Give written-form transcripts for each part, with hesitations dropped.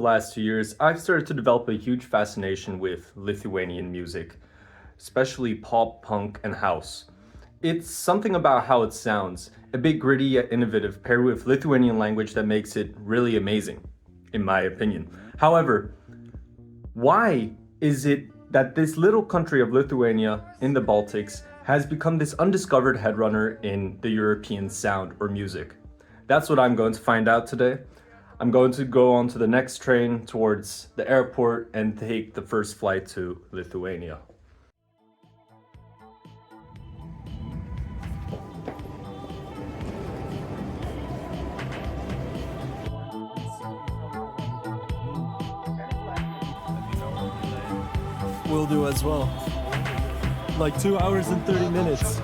last 2 years, I've started to develop a huge fascination with Lithuanian music, especially pop, punk, and house. It's something about how it sounds, a bit gritty yet innovative, paired with Lithuanian language that makes it really amazing, in my opinion. However, why is it that this little country of Lithuania in the Baltics has become this undiscovered headrunner in the European sound or music? That's what I'm going to find out today. I'm going to go on to the next train towards the airport and take the first flight to Lithuania. Will do as well. Like 2 hours and 30 minutes.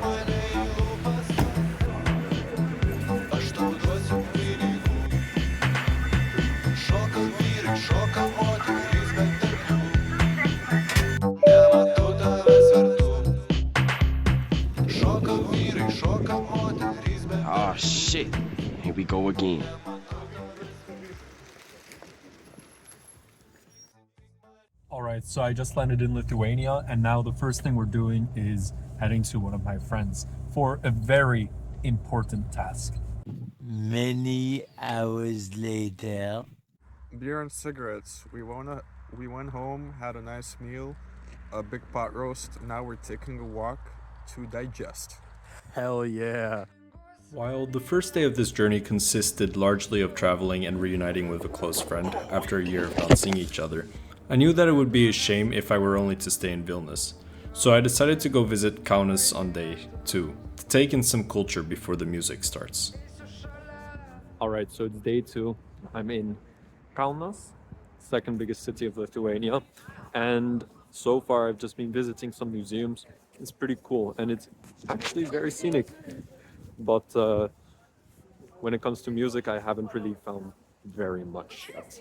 Oh shit, here we go again. Alright, so I just landed in Lithuania, and now the first thing we're doing is heading to one of my friends for a very important task. Many hours later. Beer and cigarettes. We went home, had a nice meal, a big pot roast. Now we're taking a walk to digest. Hell yeah. While the first day of this journey consisted largely of traveling and reuniting with a close friend after a year of not seeing each other, I knew that it would be a shame if I were only to stay in Vilnius. So I decided to go visit Kaunas on day 2, to take in some culture before the music starts. Alright, so it's day 2. I'm in Kaunas, second biggest city of Lithuania, and so far I've just been visiting some museums. It's pretty cool, and it's actually very scenic. But when it comes to music, I haven't really found very much yet.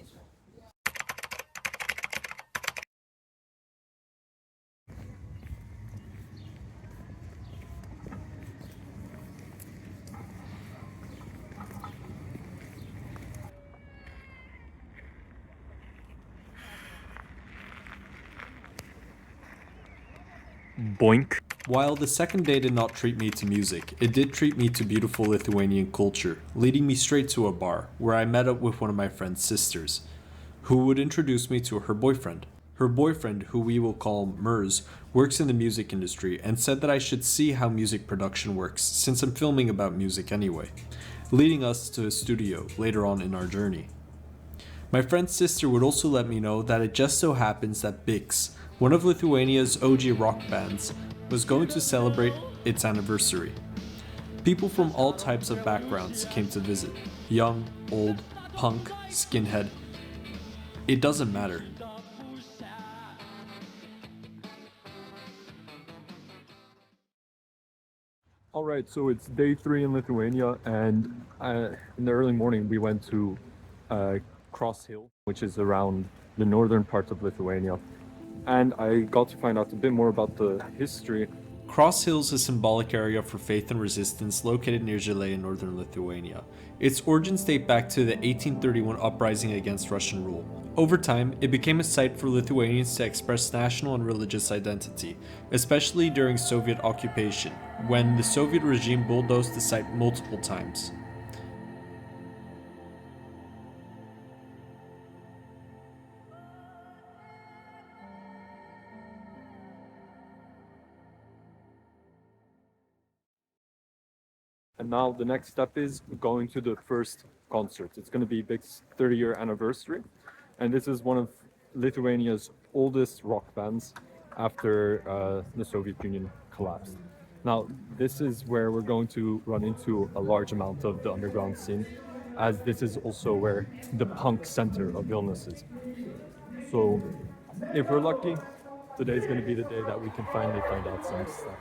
Boink. While the second day did not treat me to music, it did treat me to beautiful Lithuanian culture, leading me straight to a bar, where I met up with one of my friend's sisters, who would introduce me to her boyfriend. Her boyfriend, who we will call Mers, works in the music industry and said that I should see how music production works, since I'm filming about music anyway, leading us to a studio later on in our journey. My friend's sister would also let me know that it just so happens that Bix, one of Lithuania's OG rock bands, was going to celebrate its anniversary. People from all types of backgrounds came to visit. Young, old, punk, skinhead. It doesn't matter. Alright, so it's day 3 in Lithuania, and in the early morning we went to Cross Hill, which is around the northern part of Lithuania. And I got to find out a bit more about the history. Cross Hills is a symbolic area for faith and resistance located near Žilė in northern Lithuania. Its origins date back to the 1831 uprising against Russian rule. Over time, it became a site for Lithuanians to express national and religious identity, especially during Soviet occupation, when the Soviet regime bulldozed the site multiple times. And now the next step is going to the first concert. It's going to be Big's 30-year anniversary. And this is one of Lithuania's oldest rock bands after the Soviet Union collapsed. Now, this is where we're going to run into a large amount of the underground scene, as this is also where the punk center of Vilnius is. So, if we're lucky, today's going to be the day that we can finally find out some stuff.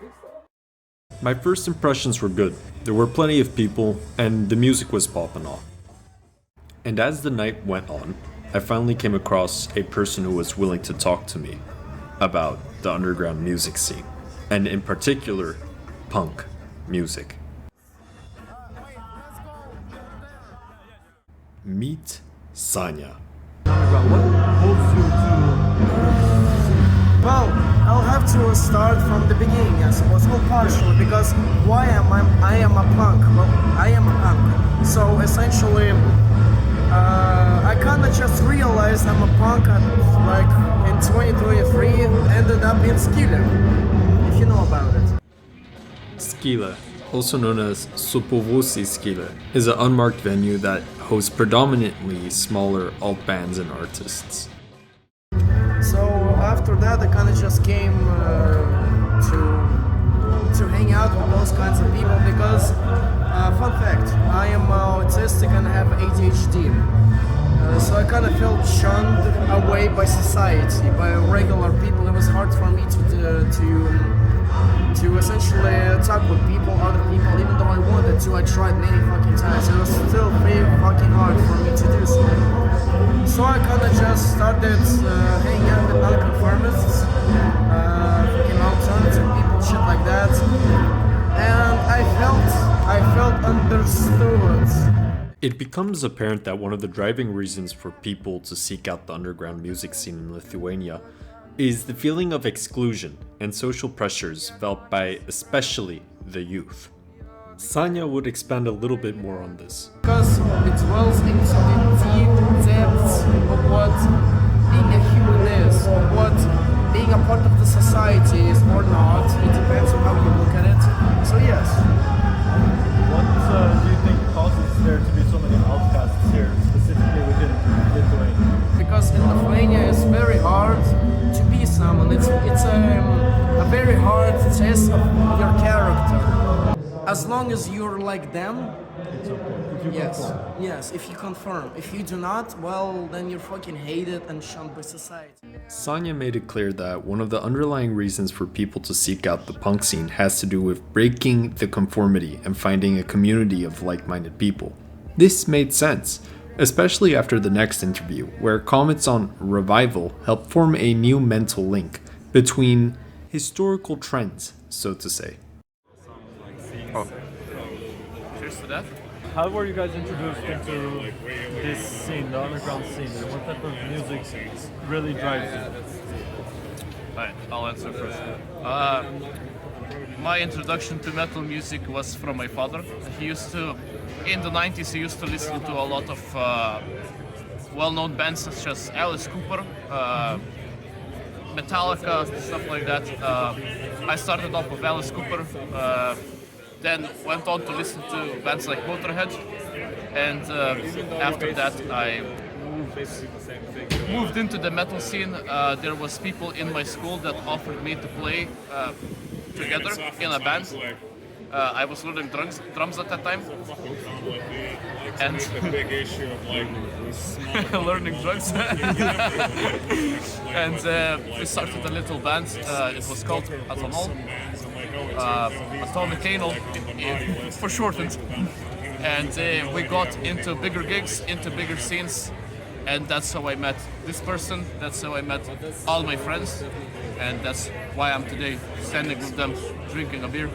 My first impressions were good. There were plenty of people, and the music was popping off. And as the night went on, I finally came across a person who was willing to talk to me about the underground music scene, and in particular, punk music. Meet Sanya. Well, I'll have to start from the beginning, I suppose. Well, partially, because why am I am a punk? Well, I am a punk. So essentially, I kinda just realized I'm a punk at, like in 2023, ended up in Skile, if you know about it. Skile, also known as Sopovosi Skile, is an unmarked venue that hosts predominantly smaller alt bands and artists. So after that, I kind of just came to hang out with those kinds of people because, fun fact, I am autistic and I have ADHD. So I kind of felt shunned away by society, by regular people. It was hard for me to essentially talk with people, other people, even though I wanted to. I tried many fucking times. It was still very fucking hard for me to do so. So I kind of just started hanging out with nonconformists, fucking alternative people, shit like that, and I felt understood. It becomes apparent that one of the driving reasons for people to seek out the underground music scene in Lithuania is the feeling of exclusion and social pressures felt by especially the youth. Sanya would expand a little bit more on this. Because it dwells into the deep depths of what being a human is, of what being a part of the society is or not. It depends on how you look at it. So yes. What do you think causes there to be so many outcasts here, specifically within Lithuania? Because in Lithuania it's very hard to be someone. It's a very hard test of your character. As long as you're like them, It's okay. yes, if you confirm. If you do not, well, then you're fucking hated and shunned by society. Sanya made it clear that one of the underlying reasons for people to seek out the punk scene has to do with breaking the conformity and finding a community of like-minded people. This made sense, especially after the next interview, where comments on Revival helped form a new mental link between historical trends, so to say. Cheers to that. How were you guys introduced into this scene, the underground scene, and what type of music really drives you? Alright, I'll answer first. My introduction to metal music was from my father. He used to, in the 90s, he used to listen to a lot of well-known bands such as Alice Cooper, Metallica, stuff like that. I started off with Alice Cooper, then went on to listen to bands like Motorhead, and after that I moved into the metal scene. There was people in my school that offered me to play together in a band. I was learning drums at that time, and learning drugs. And we started a little band. It was called Atonal, Atomic Anal, for shortened. And we got into bigger gigs, into bigger scenes, and that's how I met this person. That's how I met all my friends, and that's why I'm today standing with them, drinking a beer.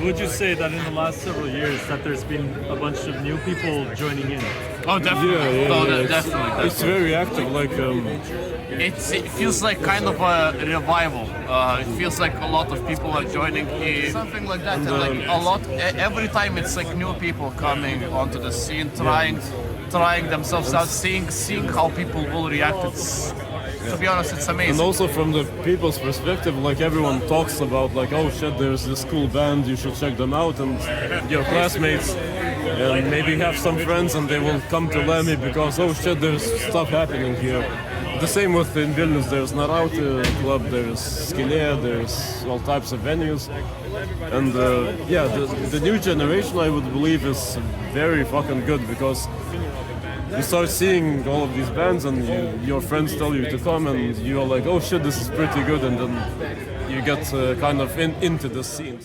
Would you say that in the last several years that there's been a bunch of new people joining in? Oh, definitely. Definitely. It's very active. Like It feels like kind of a revival. It feels like a lot of people are joining in. Something like that. And like a lot. Every time it's like new people coming onto the scene, trying themselves out, seeing how people will react. To be honest, it's amazing. And also from the people's perspective, like everyone talks about, like, oh shit, there's this cool band, you should check them out, and your classmates and maybe have some friends and they will come to Lemmy because, oh shit, there's stuff happening here. The same with in Vilnius, there's Narauti club, there's Skylė, there's all types of venues. And the new generation, I would believe, is very fucking good because you start seeing all of these bands and your friends tell you to come and you're like, oh shit, this is pretty good, and then you get kind of into the scene.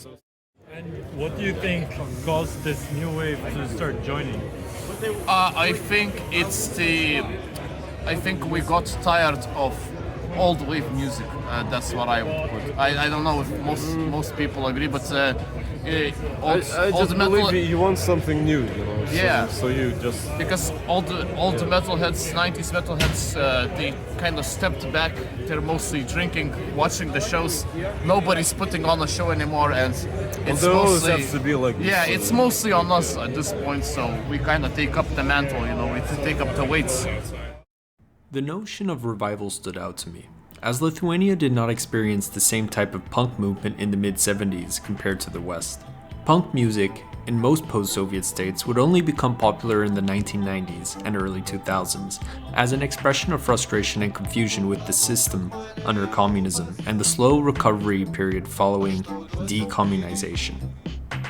And what do you think caused this new wave to start joining? I think I think we got tired of old wave music. That's what I would put. I don't know if most people agree, but I just believe you want something new, you know. Yeah. So you just because all the metalheads, 90s metalheads, they kind of stepped back. They're mostly drinking, watching the shows. Nobody's putting on a show anymore, and it's there always mostly has to be like this, yeah, so- it's mostly on us at this point. So we kind of take up the mantle, you know, we take up the weights. The notion of revival stood out to me, as Lithuania did not experience the same type of punk movement in the mid-70s compared to the West. Punk music in most post-Soviet states would only become popular in the 1990s and early 2000s as an expression of frustration and confusion with the system under communism and the slow recovery period following decommunization.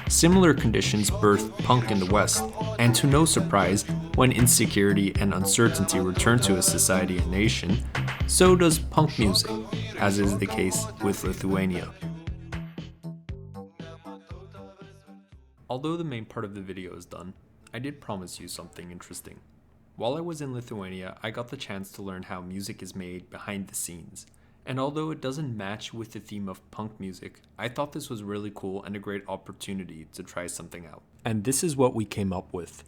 Similar conditions birthed punk in the West, and to no surprise, when insecurity and uncertainty return to a society and nation, so does punk music, as is the case with Lithuania. Although the main part of the video is done, I did promise you something interesting. While I was in Lithuania, I got the chance to learn how music is made behind the scenes. And although it doesn't match with the theme of punk music, I thought this was really cool and a great opportunity to try something out. And this is what we came up with.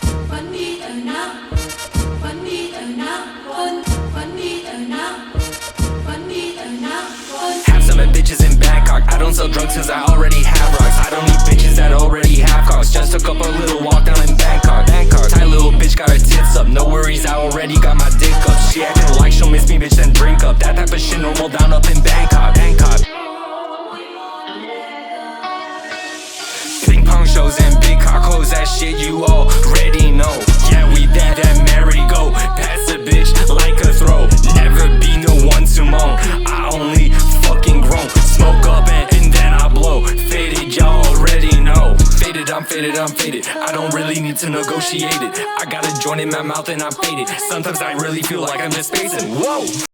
Have some bitches in Bangkok. I don't sell drugs cause I already have rocks. I don't need bitches that already have cocks. Just took up a little walk down in Bangkok. Tight little bitch got her tits up. No worries, I already got my dick up. She acting like she'll miss me, bitch, then drink up. That type of shit normal down up in Bangkok. Ping pong shows and big cock hoes, that shit you already know. Yeah, we that merry-go. Pass a bitch like a throw. Never be no one to moan. I only fucking grown. Smoke up and then I blow. Faded, y'all already know. Faded, I'm faded. I don't really need to negotiate it. I got a joint in my mouth and I'm faded. Sometimes I really feel like I'm just spacing. Whoa!